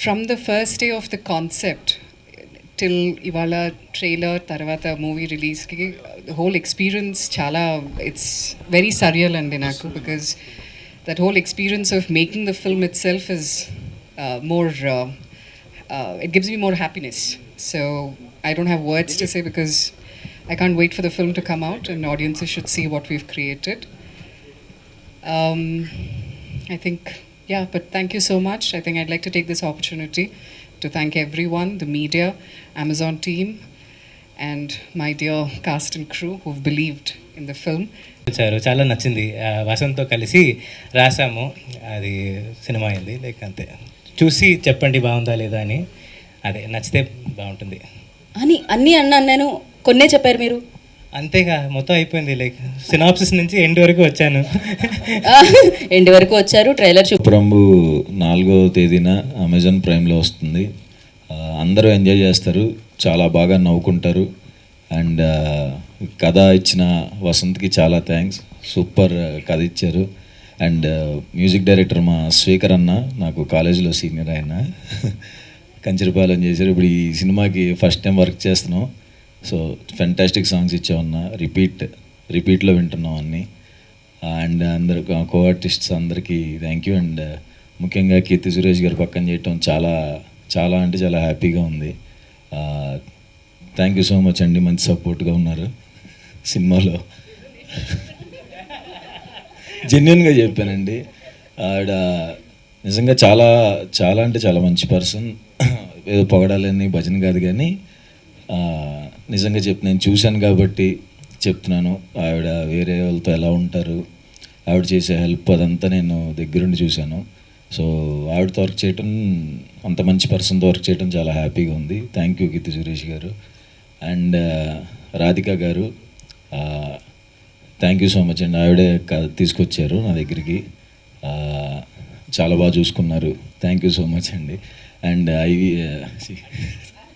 from the first day of the concept till ఇవాళ trailer తర్వాత movie రిలీజ్కి the whole experience చాలా it's very surreal అండి నాకు because that whole experience of making the film itself is more it gives me more happiness. So I don't have words to say because I can't wait for the film to come out and audiences should see what we've created. I think, yeah, but thank you so much. I think I'd like to take this opportunity to thank everyone, the media, Amazon team, and my dear cast and crew who've believed in the film. చాలా నచ్చింది. వసంత్తో కలిసి రాసాము, అది cinema అయింది. Like అంతే, చూసి చెప్పండి బాగుందా లేదా అని. అదే నచ్చితే బాగుంటుంది అని అన్నీ అన్నాను నేను, కొన్నే చెప్పారు మీరు. అంతేగా, మొత్తం అయిపోయింది. లైక్ సినాప్సిస్ నుంచి ఎండ్ వరకు వచ్చాను. ఎండ్ వరకు వచ్చారు. ట్రైలర్ ప్రంభు 4వ తేదీన అమెజాన్ ప్రైమ్లో వస్తుంది. అందరూ ఎంజాయ్ చేస్తారు, చాలా బాగా నవ్వుకుంటారు. అండ్ కథ ఇచ్చిన వసంత్కి చాలా థ్యాంక్స్, సూపర్ కథ ఇచ్చారు. అండ్ మ్యూజిక్ డైరెక్టర్ మా స్పీకర్ అన్న, నాకు కాలేజీలో సీనియర్ ఆయన, కంచరపాలెం చేశారు. ఇప్పుడు ఈ సినిమాకి ఫస్ట్ టైం వర్క్ చేస్తున్నాం. సో ఫెంటాస్టిక్ సాంగ్స్ ఇచ్చామన్నా, రిపీట్లో వింటున్నాం అన్నీ. అండ్ అందరు కో ఆర్టిస్ట్స్ అందరికీ థ్యాంక్ యూ. అండ్ ముఖ్యంగా కీర్తి సురేష్ గారు పక్కన చేయటం చాలా చాలా అంటే చాలా హ్యాపీగా ఉంది. థ్యాంక్ యూ సో మచ్ అండి, మంచి సపోర్ట్గా ఉన్నారు సినిమాలో. జెన్యున్గా చెప్పానండి. ఆవిడ నిజంగా చాలా చాలా అంటే చాలా మంచి పర్సన్. ఏదో పొగడాలని భజన కాదు, కానీ నిజంగా నేను చూశాను కాబట్టి చెప్తున్నాను. ఆవిడ వేరే వాళ్ళతో ఎలా ఉంటారు, ఆవిడ చేసే హెల్ప్ అదంతా నేను దగ్గరుండి చూశాను. సో ఆవిడతో వర్క్ చేయటం, అంత మంచి పర్సన్తో వర్క్ చేయడం చాలా హ్యాపీగా ఉంది. థ్యాంక్ యూ కీర్తి సురేష్ గారు. అండ్ రాధిక గారు, థ్యాంక్ యూ సో మచ్ అండి. ఆవిడే తీసుకొచ్చారు నా దగ్గరికి, చాలా బాగా చూసుకున్నారు. థ్యాంక్ యూ సో మచ్ అండి. అండ్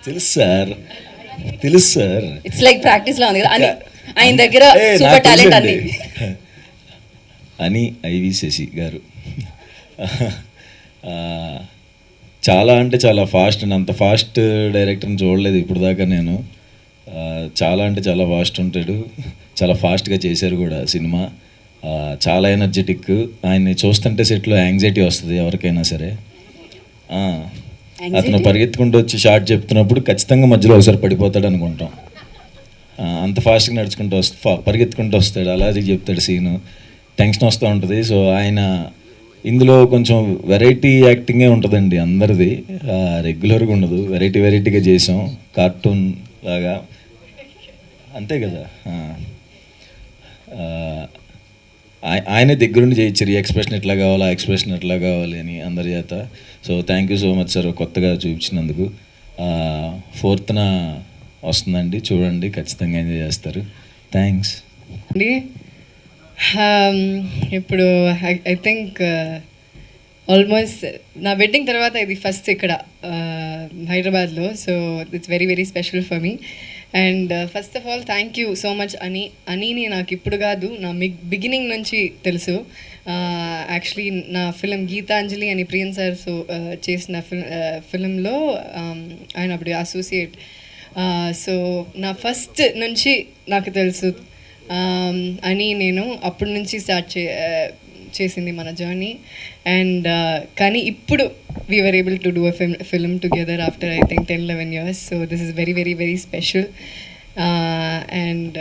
తెలుసు sir, it's like practice law ఉంది కదా అని, ఆయన దగ్గర సూపర్ టాలెంట్ అని ఐవి శశి గారు చాలా అంటే చాలా ఫాస్ట్ అండి. అంత ఫాస్ట్ డైరెక్టర్ని చూడలేదు ఇప్పుడు దాకా నేను. చాలా అంటే చాలా ఫాస్ట్ ఉంటాడు, చాలా ఫాస్ట్గా చేశారు కూడా సినిమా. చాలా ఎనర్జెటిక్. ఆయన్ని చూస్తుంటే సెట్లో యాంగ్జైటీ వస్తుంది ఎవరికైనా సరే. అతను పరిగెత్తుకుంటూ వచ్చి షార్ట్ చెప్తున్నప్పుడు ఖచ్చితంగా మధ్యలో ఒకసారి పడిపోతాడు అనుకుంటాం. అంత ఫాస్ట్గా నడుచుకుంటూ పరిగెత్తుకుంటూ వస్తాడు, అలాగే చెప్తాడు సీను. టెన్షన్ వస్తూ ఉంటుంది. సో ఆయన ఇందులో కొంచెం వెరైటీ యాక్టింగే ఉంటుందండి అందరిది, రెగ్యులర్గా ఉండదు. వెరైటీగా చేసాం, కార్టూన్ లాగా, అంతే కదా. ఆయనే దగ్గరుండి చేయించారు, ఈ ఎక్స్ప్రెషన్ ఎట్లా కావాలి, ఆ ఎక్స్ప్రెషన్ ఎట్లా కావాలి అని అందరి చేత. So thank you so much sir, కొత్తగా చూపించినందుకు. 4th వస్తుందండి, చూడండి, ఖచ్చితంగా ఎంజాయ్ చేస్తారు. థ్యాంక్స్ అండి. ఇప్పుడు ఐ థింక్ ఆల్మోస్ట్ నా వెడ్డింగ్ తర్వాత ఇది ఫస్ట్ ఇక్కడ హైదరాబాద్లో. So it's very very special for me. And first of all thank you so much అనిని నాకు ఇప్పుడు కాదు, నా బిగినింగ్ నుంచి తెలుసు. యాక్చువల్లీ నా ఫిలిం గీతాంజలి అని ప్రియన్ సార్ చేసిన ఫిలింలో ఆయన అప్పుడు అసోసియేట్. సో నా ఫస్ట్ నుంచి నాకు తెలుసు అని, నేను అప్పటి నుంచి స్టార్ట్ చేసింది మన జర్నీ. అండ్ కానీ ఇప్పుడు we were able to do a film together after I think 10-11 years. So this is very very very special. And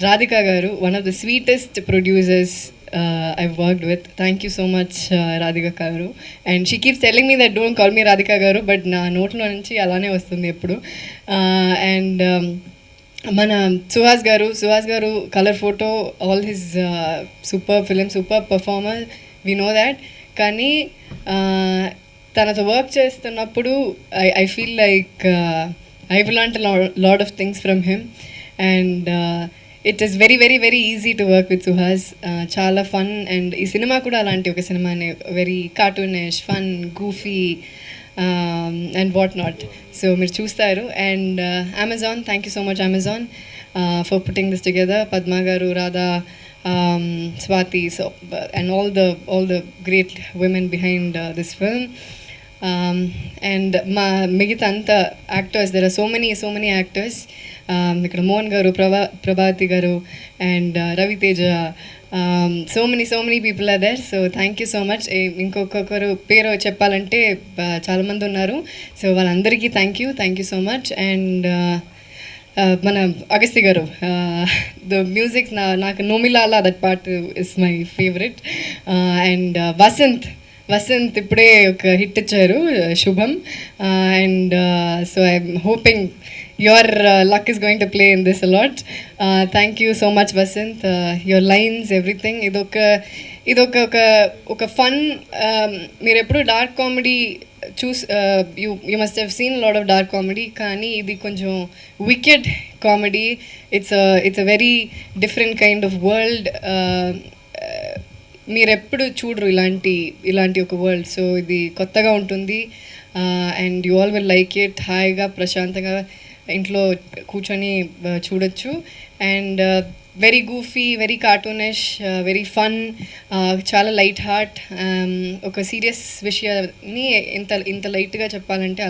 Radhika garu, one of the sweetest producers I've worked with. Thank you so much Radhika garu. And she keeps telling me that don't call me Radhika garu, but na note lo nunchi alane vastundi eppudu. And మన సుహాస్ గారు colour photo, all his super film, super performer, we know that. కానీ తనతో work చేస్తున్నప్పుడు I feel like I will learn lot of things from him. And it is very very very easy to work with Suhas. చాలా fun. And ఈ cinema కూడా అలాంటి ఒక సినిమానే, very cartoonish, fun, goofy and whatnot. So మీరు చూస్తారు. And Amazon, thank you so much Amazon for putting this together. Padma garu, Radha, Swati, so and all the great women behind this film. And మా మిగతా అంతా actors, there are so many actors. ఇక్కడ Mohan garu, Prabhati garu and Ravi Teja, so many people are there. So thank you so much. ఇంకొకరు పేరు చెప్పాలంటే చాలామంది ఉన్నారు. So వాళ్ళందరికీ thank you so much. And మన అగస్తి గారు, ద మ్యూజిక్ నాకు నోమిలాలా that part is my favourite. And Vasanth ఇప్పుడే ఒక హిట్ ఇచ్చారు, శుభం. And so I'm hoping your luck is going to play in this a lot. Thank you so much, Vasant. Your lines, everything. ఇదొక fun. మీరు ఎప్పుడు dark comedy you must have seen lot of dark comedy, కానీ ఇది కొంచెం wicked comedy. It's a very different kind of world. మీరు ఎప్పుడు చూడరు ఇలాంటి ఒక వరల్డ్. సో ఇది కొత్తగా ఉంటుంది. And you all will like it. హాయిగా ప్రశాంతంగా ఇంట్లో కూర్చొని చూడొచ్చు. And very goofy, very cartoonish, very fun, చాలా లైట్ హార్ట్. ఒక సీరియస్ విషయాన్ని ఇంత లైట్గా చెప్పాలంటే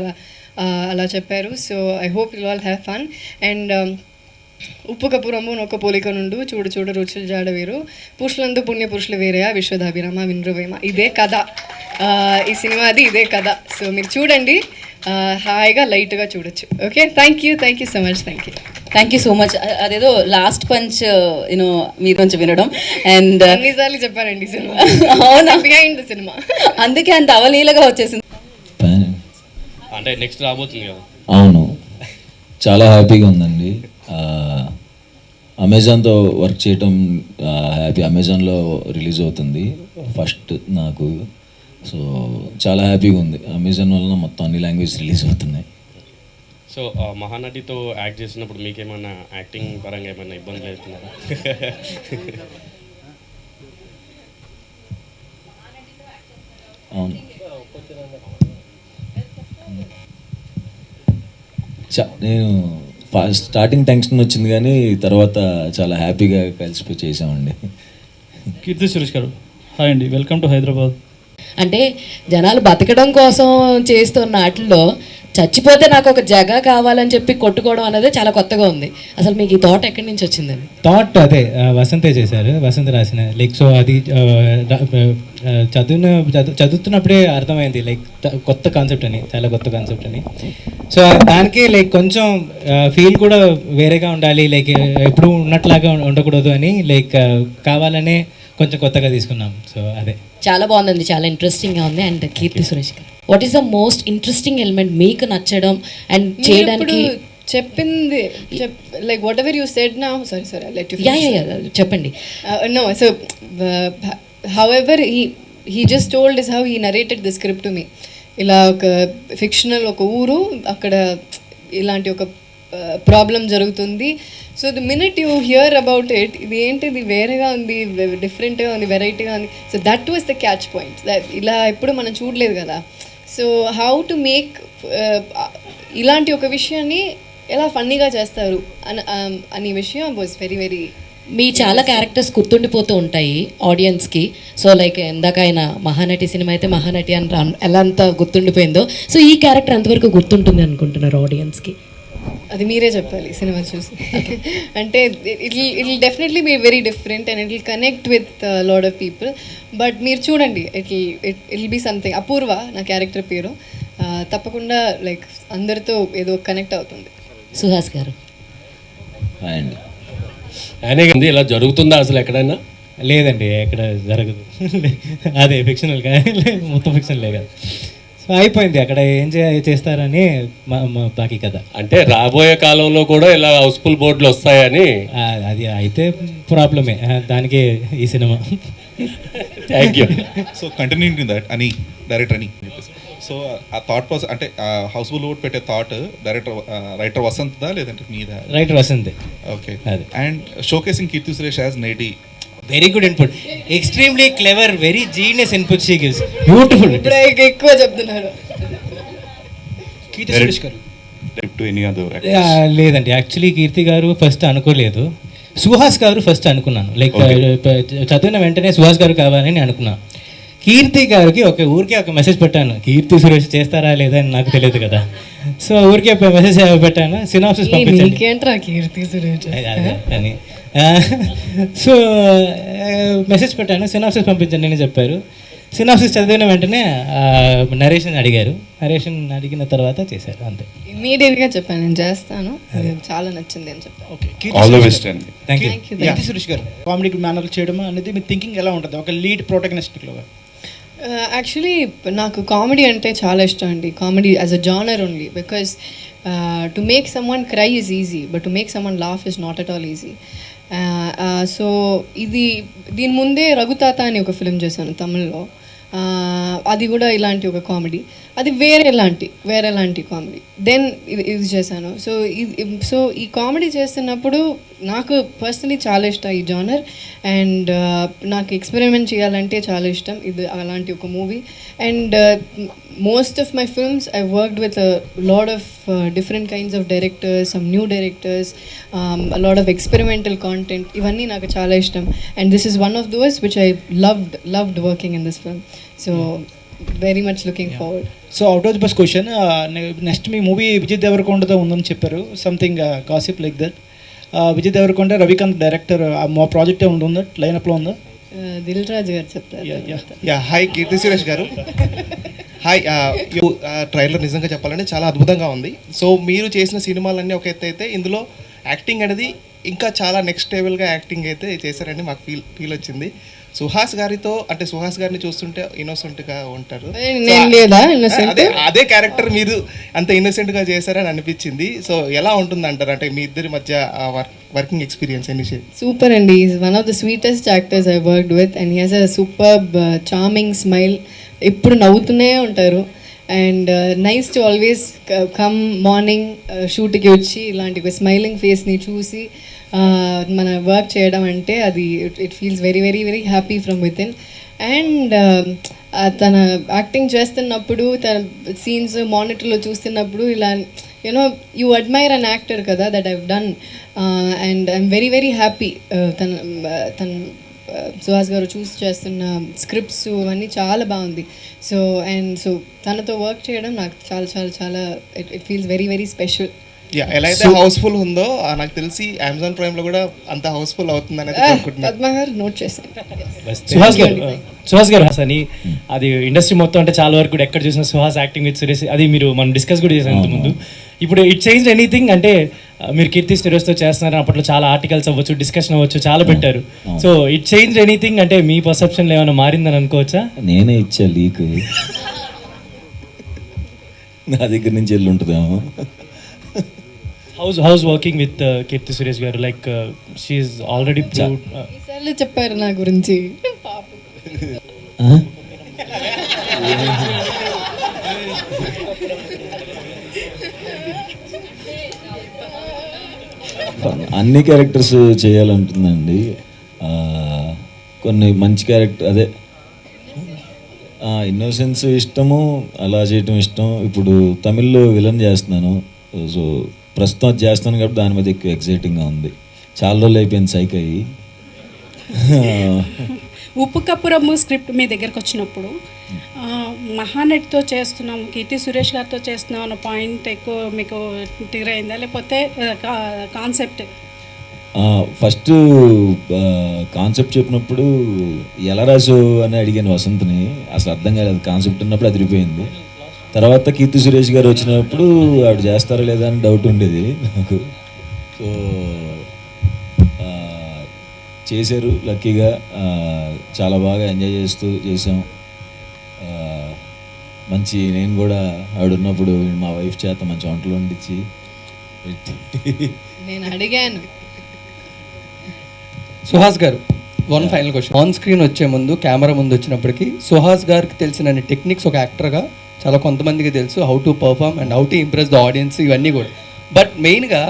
అలా చెప్పారు. So I hope you all have fun. And ఉప్పు కపురము నొక్క పోలిక నుండు చూడు రుచులు జాడ వేరు, పురుషులందు పుణ్య పురుషులు వేరేయా విశ్వదాభిరామ వినృవేమ. ఇదే కథ, ఈ సినిమాది ఇదే కథ. సో మీరు చూడండి, హాయిగా లైట్గా చూడొచ్చు. Okay, thank you so much. Thank you so much. అదేదో లాస్ట్ పంచ్ యూనో మీరు కొంచెం వినడం అండ్ ఎన్నిసార్లు చెప్పారండి సినిమా. అవునా, బిహైండ్ ద సినిమా, అందుకే అంత అవలీలగా వచ్చేసింది. అంటే నెక్స్ట్ రాబోతుంది కదా. అవును, చాలా హ్యాపీగా ఉందండి. అమెజాన్తో వర్క్ చేయటం హ్యాపీ. అమెజాన్లో రిలీజ్ అవుతుంది ఫస్ట్ నాకు. సో చాలా హ్యాపీగా ఉంది. అమెజాన్ వలన మొత్తం అన్ని లాంగ్వేజ్ రిలీజ్ అవుతున్నాయి. సో మహానటితో యాక్ట్ చేసినప్పుడు మీకేమన్నా యాక్టింగ్ పరంగా ఏమైనా ఇబ్బందులు అవుతున్నారా? అవును, నేను స్టార్టింగ్ టెన్షన్ వచ్చింది, కానీ తర్వాత చాలా హ్యాపీగా కలిసిపోయి చేసామండి. కీర్తి సురేష్ గారు, హాయ్ అండి, వెల్కమ్ టు హైదరాబాద్. అంటే జనాలు బతకడం కోసం చేస్తున్న వాటిల్లో చచ్చిపోతే నాకు ఒక జగ కావాలని చెప్పి కొట్టుకోవడం అనేది చాలా కొత్తగా ఉంది. అసలు మీకు ఈ థాట్ ఎక్కడి నుంచి వచ్చిందండి? థాట్ అదే వసంతే చేశారు, వసంత్ రాసిన. లైక్ సో అది చదువుతున్నప్పుడే అర్థమైంది, లైక్ కొత్త కాన్సెప్ట్ అని, చాలా కొత్త కాన్సెప్ట్ అని. సో దానికి లైక్ కొంచెం ఫీల్ కూడా వేరేగా ఉండాలి, లైక్ ఎప్పుడు ఉన్నట్లాగా ఉండకూడదు అని లైక్ కావాలనే కొంచెం కొత్తగా తీసుకున్నాం. సో అదే చాలా బాగుందండి, చాలా ఇంట్రెస్టింగ్గా ఉంది. And Keerthy Suresh garu, what is the most interesting element మీకు నచ్చడం అండ్ చేయడానికి? చెప్పింది like whatever you said now. Sorry let you చెప్పండి. No, so however he just told is how he narrated the script to me. ఇలా ఒక fictional ఒక ఊరు, అక్కడ ఇలాంటి ఒక ప్రాబ్లం జరుగుతుంది. So the minute you hear about it, ఇది ఏంటిది వేరేగా ఉంది, డిఫరెంట్గా ఉంది, వెరైటీగా ఉంది. So that was the catch point. ఇలా ఎప్పుడు మనం చూడలేదు కదా. సో హౌ టు మేక్ ఇలాంటి ఒక విషయాన్ని ఎలా ఫన్నీగా చేస్తారు అనే విషయం వాజ్ వెరీ వెరీ. మీ చాలా క్యారెక్టర్స్ గుర్తుండిపోతూ ఉంటాయి ఆడియన్స్కి. సో లైక్ ఇందాక ఆయన మహానటి సినిమా అయితే మహానటి అని ఎలా అంత గుర్తుండిపోయిందో, సో ఈ క్యారెక్టర్ ఎంతవరకు గుర్తుంటుంది అనుకుంటున్నారు ఆడియన్స్కి? అది మీరే చెప్పాలి సినిమా చూసి. అంటే it will definitely be very different and it will connect with lot of people. But మీరు చూడండి, it will be something. Apoorva నా క్యారెక్టర్ పేరు. తప్పకుండా లైక్ అందరితో ఏదో కనెక్ట్ అవుతుంది. సుహాస్ గారు, అండి అయినా ఇలా జరుగుతుందా అసలు ఎక్కడైనా? లేదండి, ఎక్కడ జరగదు. అదే ఫిక్షనల్ కానీ మొత్తం ఫిక్షనలే కదా. సో అయిపోయింది, అక్కడ ఏం చేస్తారని బాకీ కదా. అంటే రాబోయే కాలంలో కూడా ఇలా హౌస్ఫుల్ బోర్డులు వస్తాయని. అది అయితే ప్రాబ్లమే, దానికి ఈ సినిమా. Thank you. So continuing that అని డైరెక్టర్ అని. సో ఆ థాట్ ప్రాసెస్ అంటే హౌస్ఫుల్ బోర్డ్ పెట్టే థాట్ రైటర్ వసంత్దా లేదంటే మీదా? Writer Vasanth. Okay. And showcasing Keerthy Suresh as నేటి. Very good input, extremely clever, very genius input she gives. Beautiful. ఇప్పుడు ఎక్కువ చెప్తున్నారు. కీర్తి సురేష్ గారు, లేదండి, యాక్చువల్లీ కీర్తి గారు ఫస్ట్ అనుకోలేదు, సుహాస్ గారు ఫస్ట్ అనుకున్నాను. లైక్ చదివిన వెంటనే సుహాస్ గారు కావాలని అనుకున్నాను. కీర్తి గారికి ఊరికే ఒక మెసేజ్ పెట్టాను, కీర్తి సురేష్ చేస్తారా లేదా అని నాకు తెలియదు కదా. సో ఊరికే మెసేజ్ పెట్టాను, సినాప్సిస్ పంపించండి నీకేంట్రా కీర్తి సురేష్ అని. సో మెసేజ్ పెట్టాను, సినాప్సిస్ పంపించండి అని చెప్పారు. సినాప్సిస్ చదివిన వెంటనే నరేషన్ అడిగారు. నరేషన్ అడిగిన తర్వాత చేశారు, అంతే. ఇమీడియట్గా చెప్పాను నేను చేస్తాను, అది చాలా నచ్చింది అని చెప్పాను. ఓకే, ఆల్ ద బెస్ట్ అండి. Thank you. Keerthy Suresh garu comedy manner చేయడం అనేది మీ థింకింగ్ ఎలా ఉంటుంది ఒక లీడ్ ప్రోటగనిస్టిక్లో? యాక్చువల్లీ నాకు కామెడీ అంటే చాలా ఇష్టం అండి. Comedy as a genre only, because to make some one cry is easy, but to make some one laugh is not at all easy. So దీని ముందే రఘుతాత అని ఒక ఫిలిం చేశాను తమిళ్లో. అది కూడా ఇలాంటి ఒక కామెడీ, అది వేరేలాంటి కామెడీ. దెన్ ఇది చేశాను. సో ఈ కామెడీ చేస్తున్నప్పుడు నాకు పర్సనలీ చాలా ఇష్టం ఈ జానర్, అండ్ నాకు ఎక్స్పెరిమెంట్ చేయాలంటే చాలా ఇష్టం. ఇది అలాంటి ఒక movie. And most of my films I worked with lot of different kinds of directors, some new directors, lot of experimental content. ఇవన్నీ నాకు చాలా ఇష్టం. And this is one of those which I loved working in this film. So very much looking forward. So out of the box question, next మీ movie Vijay దేవరకొండతో ఉందని చెప్పారు, something gossip like that. Vijay Deverakonda, Ravikanth director, మా project ఏమైనా ఉందా, లైనప్లో ఉందా? దిల్ రాజు గారు చెప్తారు. హాయ్ కీర్తి సురేష్ గారు. హాయ్. ట్రైలర్ నిజంగా చెప్పాలంటే చాలా అద్భుతంగా ఉంది. సో మీరు చేసిన సినిమాలన్నీ ఒక ఎత్తు అయితే ఇందులో యాక్టింగ్ అనేది ఇంకా చాలా నెక్స్ట్ లెవెల్గా యాక్టింగ్ అయితే చేశారని మాకు ఫీల్ వచ్చింది. సుహాస్ గారిని చూస్తుంటే ఇన్నోసెంట్గా ఉంటారు. అదే క్యారెక్టర్ మీరు అంత ఇన్నోసెంట్గా చేశారని అనిపించింది. సో ఎలా ఉంటుంది అంటారు, అంటే మీ ఇద్దరి మధ్య వర్కింగ్ ఎక్స్పీరియన్స్ ఎన్ని? సూపర్ అండి. Is one of the sweetest actors I worked with, and he has a superb charming smile. ఎప్పుడు నవ్వుతూనే ఉంటారు. And nice to always come morning షూట్కి వచ్చి ఇలాంటి ఒక స్మైలింగ్ ఫేస్ని చూసి మన వర్క్ చేయడం అంటే అది it feels very very very happy from with in. And తన యాక్టింగ్ చేస్తున్నప్పుడు, తన సీన్స్ మానిటర్లో చూస్తున్నప్పుడు ఇలా you know you admire an actor కదా, that I've done. And I'm very very happy. తన సుహాస్ గారు చూసి చేస్తున్న స్క్రిప్ట్స్ అవన్నీ చాలా బాగుంది. సో తనతో వర్క్ చేయడం నాకు చాలా చాలా చాలా it feels very very special. ఎలా అయితే హౌస్ఫుల్ ఉందో నాకు తెలిసి అమెజాన్ ప్రైమ్ లో కూడా అంత హౌస్ఫుల్ అవుతుంది అనేది అనుకుంటున్నాను. పద్మ గారు నోట్ చేశాను. సుహాస్ గారు అని అది ఇండస్ట్రీ మొత్తం అంటే చాలా వరకు కూడా ఎక్కడ చూసిన సుహాస్ యాక్టింగ్ విత్ సురేష్, అది మనం డిస్కస్ కూడా చేసాం ఇంతకుముందు. ఇప్పుడు ఇట్ చేంజ్ ఎనీథింగ్ అంటే మీరు కీర్తి సురేష్తో చేస్తున్నారు, అప్పట్లో చాలా ఆర్టికల్స్ అవ్వచ్చు, డిస్కషన్ అవ్వచ్చు, చాలా పెట్టారు. సో ఇట్ చేంజ్ ఎనీథింగ్ అంటే మీ పర్సెప్షన్ ఏమైనా మారిందని అనుకోవచ్చా? నేనే ఇచ్చా లీక్, నా దగ్గర నుంచి వెళ్ళి ఉంటుందేమో. How's working with Keerthy Suresh garu, like she is already proved. ఈసార్లు చెప్పారు నా గురించి. అన్ని క్యారెక్టర్స్ చేయాలంటుందండి. కొన్ని మంచి క్యారెక్టర్ అదే ఇన్నోసెన్స్ ఇష్టము, అలా చేయటం ఇష్టం. ఇప్పుడు తమిళ్లో విలన్ చేస్తున్నాను, సో ప్రస్తుతం అది చేస్తున్నాను కాబట్టి దాని మీద ఎక్కువ ఎక్సైటింగ్గా ఉంది. చాలా రోజులు అయిపోయింది సైక్ అయ్యి. ఉప్పు కప్పురమ్ము స్క్రిప్ట్ మీ దగ్గరకు వచ్చినప్పుడు మహానటితో చేస్తున్నాము, కీర్తి సురేష్ గారితో చేస్తున్నాం అన్న పాయింట్ ఎక్కువ మీకు ట్రిగర్ అయిందా, లేకపోతే కాన్సెప్ట్? ఫస్ట్ కాన్సెప్ట్ చెప్పినప్పుడు ఎలా రాసు అని అడిగాను వసంత్ని, అసలు అర్థం కాలేదు. కాన్సెప్ట్ ఉన్నప్పుడు అదిరిపోయింది. తర్వాత కీర్తి సురేష్ గారు వచ్చినప్పుడు ఆవిడ చేస్తారా లేదా అని డౌట్ ఉండేది నాకు. సో చేశారు లక్కీగా, చాలా బాగా ఎంజాయ్ చేస్తూ చేసాం. మంచి నేను కూడా ఆవిడ ఉన్నప్పుడు మా వైఫ్ చేత మంచి వంటలు వండించి నేను అడిగాను. సుహాస్ గారు, one final question. On screen వచ్చే ముందు, కెమెరా ముందు వచ్చినప్పటికీ సుహాస్ గారికి తెలిసిన టెక్నిక్స్ ఒక యాక్టర్గా చాలా కొంతమందికి తెలుసు, how to perform and how to impress the audience, ఇవన్నీ కూడా. బట్ మెయిన్గా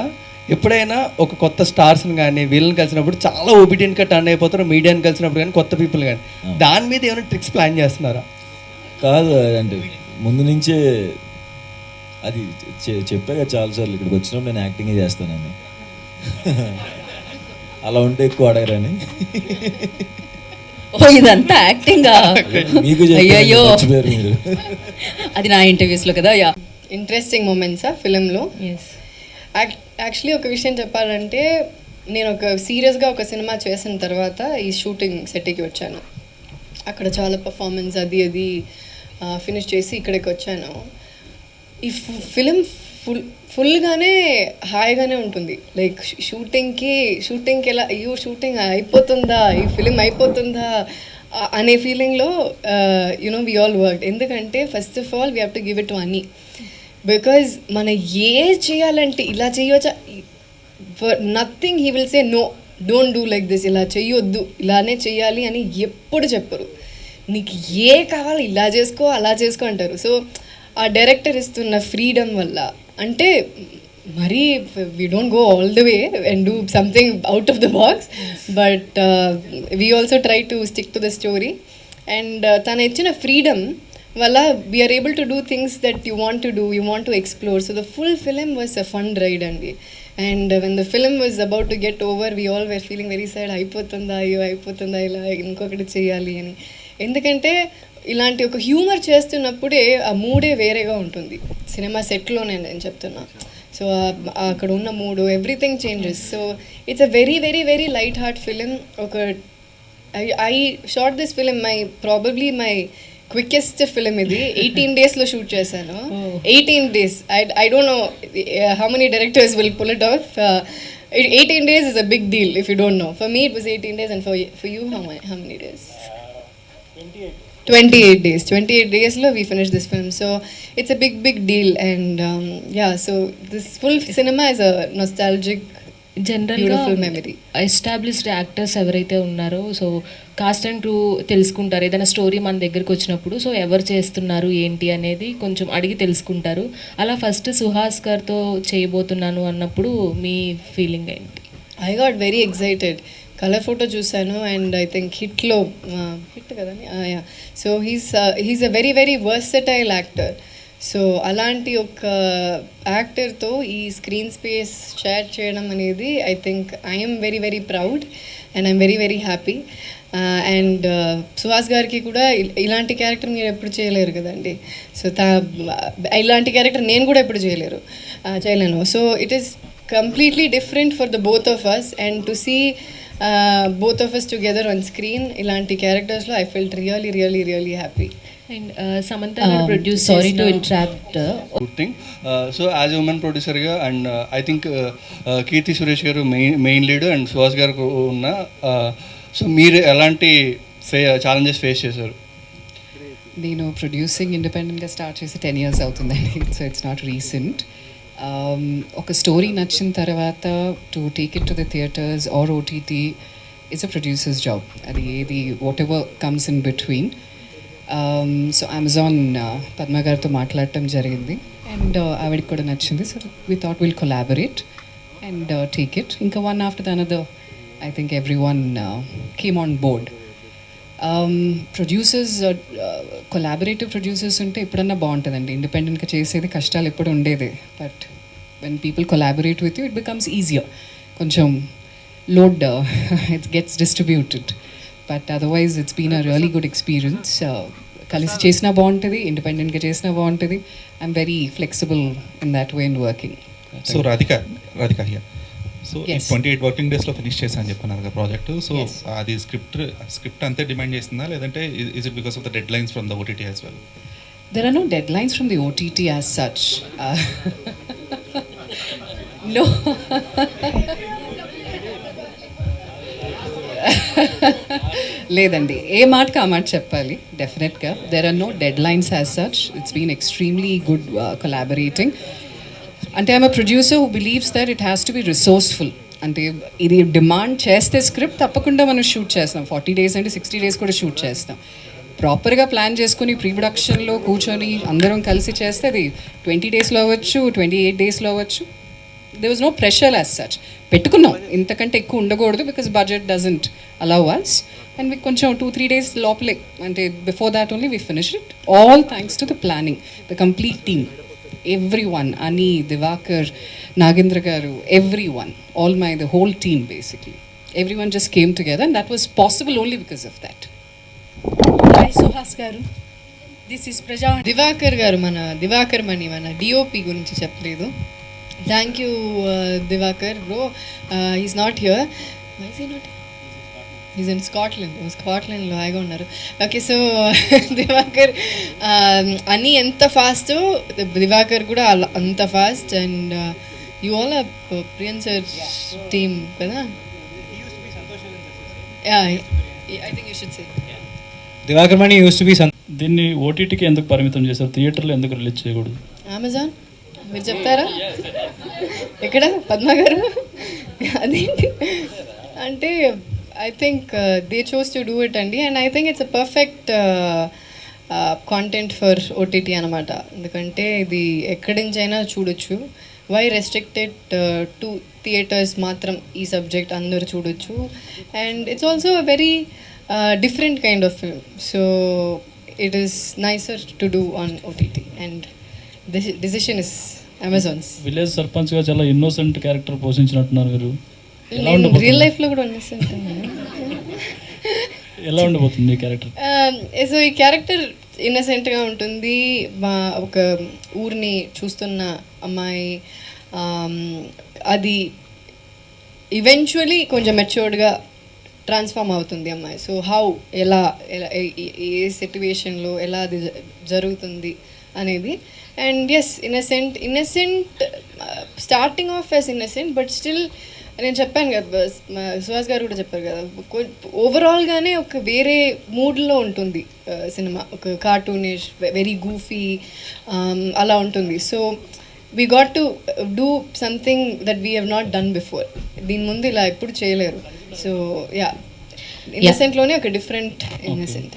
ఎప్పుడైనా ఒక కొత్త స్టార్స్ని కానీ వీళ్ళని కలిసినప్పుడు చాలా ఒబీడియంట్గా టర్న్ అయిపోతారు, మీడియాని కలిసినప్పుడు కానీ కొత్త పీపుల్ కానీ, దాని మీద ఏమైనా ట్రిక్స్ ప్లాన్ చేస్తున్నారా? కాదు, అంటే ముందు నుంచే అది చెప్పాక చాలాసార్లు ఇక్కడికి వచ్చినప్పుడు నేను యాక్టింగే చేస్తానని. అలా ఉంటే ఎక్కువ అడగరని. ఓ ఇదంతా యాక్టింగా? మీకు అయ్యయ్యో, మర్చిపోయారు మీరు. అది నా ఇంటర్వ్యూస్లో కదా. యా, ఇంట్రెస్టింగ్ మూమెంట్సా ఫిలింలో? ఎస్. యాక్చువల్లీ ఒక విషయం చెప్పాలంటే, నేను ఒక సీరియస్గా ఒక సినిమా చేసిన తర్వాత ఈ షూటింగ్ సెట్కి వచ్చాను. అక్కడ చాలా పర్ఫార్మెన్స్ అది ఫినిష్ చేసి ఇక్కడికి వచ్చాను. ఈ ఫిలిం ఫుల్గానే హాయిగానే ఉంటుంది. లైక్ షూటింగ్కి ఎలా అయ్యో షూటింగ్ అయిపోతుందా, ఈ ఫిలిం అయిపోతుందా అనే ఫీలింగ్లో యునో వి ఆల్ వర్క్. ఎందుకంటే first of all we have to give it to Annie. Because మనం చేయాలంటే ఇలా చేయవచ్చా, for nothing he will say no, don't do like this, ఇలా చెయ్యొద్దు, ఇలానే చెయ్యాలి అని ఎప్పుడు చెప్పరు. నీకు కావాలి ఇలా చేసుకో అలా చేసుకో అంటారు. సో ఆ డైరెక్టర్ ఇస్తున్న ఫ్రీడమ్ వల్ల, అంటే మరీ we don't go all the way and do something out of the box, but we also try to stick to the story. And తను ఇచ్చిన ఫ్రీడమ్ వల్ల we are able to do things that you want to do, you want to explore. So the full film was a fun ride అండి. And when the film was about to get over, we all were feeling very sad, అయిపోతుందా అయ్యో అయిపోతుందా ఇలా ఇంకొకటి చేయాలి అని. ఎందుకంటే ఇలాంటి ఒక హ్యూమర్ చేస్తున్నప్పుడే ఆ మూడే వేరేగా ఉంటుంది. సినిమా సెట్లోనే నేను చెప్తున్నా. సో అక్కడ ఉన్న మూడు everything changes. So it's a very very very light heart film. ఒక I shot this film probably my quickest film ఇది. 18 daysలో షూట్ చేశాను. 18 days. I don't know how many directors will pull it off. 18 days is a big deal if you don't know. For me it was 18 days, and for you how many days? 28 days. 28 daysలో we finished this film. So it's a big deal. And yeah, so this full cinema is a nostalgic, జనరల్గా beautiful memory. Established actors ఎవరైతే ఉన్నారో, so cost and crew తెలుసుకుంటారు. ఏదైనా story మన దగ్గరికి వచ్చినప్పుడు, so ఎవరు చేస్తున్నారు ఏంటి అనేది కొంచెం అడిగి తెలుసుకుంటారు. అలా ఫస్ట్ సుహాస్ గారితో చేయబోతున్నాను అన్నప్పుడు మీ ఫీలింగ్ ఏంటి? I got very excited. Colour photo చూశాను అండ్ ఐ థింక్ హిట్లో హిట్ కదండి. So he's a very very versatile actor. So అలాంటి ఒక యాక్టర్తో ఈ స్క్రీన్ స్పేస్ షేర్ చేయడం అనేది I think I'm very very proud and I'm very very happy. And Suhas గారికి కూడా ఇలాంటి క్యారెక్టర్ మీరు ఎప్పుడు చేయలేరు కదండి. సో ఇలాంటి క్యారెక్టర్ నేను కూడా ఎప్పుడు చేయలేను. So it is completely different for the both of us, and to see both of us together on screen ilanti characters lo I felt really happy. And Samantha garu produce, sorry to interrupt, good thing. So as a women ప్రొడ్యూసర్గా and I think Keerthy Suresh garu main lead and Suhas గారు ఉన్న, so మీరు ఎలాంటి challenges face చేశారు? నేను producing ఇండిపెండెంట్గా start చేసి 10 years అవుతుందండి. So it's not recent. ఒక స్టోరీ నచ్చిన తర్వాత to take it to the theatres or OTT it's a producers job. అది ఏది whatever comes in between. So Amazon Padma గారితో మాట్లాడటం జరిగింది అండ్ ఆవిడకి కూడా నచ్చింది. So we thought will collaborate and take it. ఇంకా one after the another I think every one came on board. Producers, collaborative producers ఉంటే ఎప్పుడన్నా బాగుంటుందండి. ఇండిపెండెంట్గా చేసేది కష్టాలు ఎప్పుడు ఉండేదే. But when people collaborate with you it becomes easier. కొంచెం load it gets distributed. But otherwise it's been a really good experience. కలిసి చేసినా బాగుంటుంది, ఇండిపెండెంట్గా చేసినా బాగుంటుంది. I'm very flexible in that way in working. So Radhika here. So 28 working డేస్లో finish చేశాను చెప్పన్నారు కదా ప్రాజెక్ట్. సో అది స్క్రిప్ట్ అంతే డిమాండ్ చేస్తుందా, లేదంటే is it because of the dead lines from the OTT as well? There are no deadlines from the OTT as such. No. లేదండి, ఏ మాటకి ఆ మాట చెప్పాలి. డెఫినెట్గా there are no dead lines as such. It's been extremely good collaborating. అంటే I'm a producer who believes that it has to be resourceful. అంటే ఇది demand చేస్తే స్క్రిప్ట్ తప్పకుండా మనం షూట్ చేస్తాం. 40 days అంటే 60 days కూడా షూట్ చేస్తాం. ప్రాపర్గా ప్లాన్ చేసుకుని ప్రీ ప్రొడక్షన్లో కూర్చొని అందరం కలిసి చేస్తే అది 20 daysలో అవ్వచ్చు, 28 daysలో అవ్వచ్చు. there was no pressure as such. పెట్టుకున్నాం ఇంతకంటే ఎక్కువ ఉండకూడదు because budget doesn't allow us. And we కొంచెం 2-3 days లోపలే, అంటే before that only we finished it. All thanks to the planning, the complete team. Everyone, Ani, Divakar, Nagendra garu, everyone, the whole team basically. Everyone just came together and that was possible only because of that. Hi Suhas గారు, this is ప్రజా. దివాకర్ గారు, మన దివాకర్ మణి, మన DOP గురించి చెప్పలేదు. Thank you Divakar bro. He's not here. Why is he not? Is in స్కాట్లాండ్లో హాయిగా ఉన్నారు. ఓకే, సో దివాకర్ అని ఎంత ఫాస్ట్, దివాకర్ కూడా అంత fast. And you all are Priyan sir team కదా? I think you should say Divakar Mani used to be. దీన్ని ఓటీటీకి ఎందుకు పరిమితం చేశారు, థియేటర్లో ఎందుకు రిలీజ్ చేయకూడదు? అమెజాన్ మీరు చెప్తారా? ఎక్కడ పద్మ గారు? అదేంటి అంటే I think they chose to do it అండి. And I think it's a perfect content for OTT అనమాట. ఎందుకంటే ఇది ఎక్కడి నుంచైనా చూడొచ్చు. వై రెస్ట్రిక్టెడ్ టు థియేటర్స్ మాత్రం ఈ సబ్జెక్ట్ అందరూ చూడొచ్చు. And it's also a very different kind of film, so it is nicer to do on OTT, and the decision is Amazon's. Village సర్పంచ్గా చాలా ఇన్నోసెంట్ క్యారెక్టర్ పోషించినట్టున్నారు మీరు. రియల్ లైఫ్లో కూడా ఉన్నసెంట్. ఎలా ఉండబోతుంది ఈ క్యారెక్టర్? సో ఈ క్యారెక్టర్ ఇన్నసెంట్గా ఉంటుంది. ఒక ఊరిని చూస్తున్న అమ్మాయి, అది ఈవెన్చువలీ కొంచెం మెచ్యూర్డ్గా ట్రాన్స్ఫార్మ్ అవుతుంది అమ్మాయి. సో ఎలా ఏ సిట్యువేషన్లో ఎలా అది జరుగుతుంది అనేది. And yes, innocent starting off as innocent, but still నేను చెప్పాను కదా, సుహాస్ గారు కూడా చెప్పారు కదా, ఓవరాల్గానే ఒక వేరే మూడ్లో ఉంటుంది సినిమా. ఒక కార్టూనిష్, వెరీ గూఫీ అలా ఉంటుంది. So we got to do something that we have not done before. దీని ముందు ఇలా ఎప్పుడు చేయలేరు. సో యా, ఇన్నసెంట్లోనే ఒక డిఫరెంట్ ఇన్నసెంట్.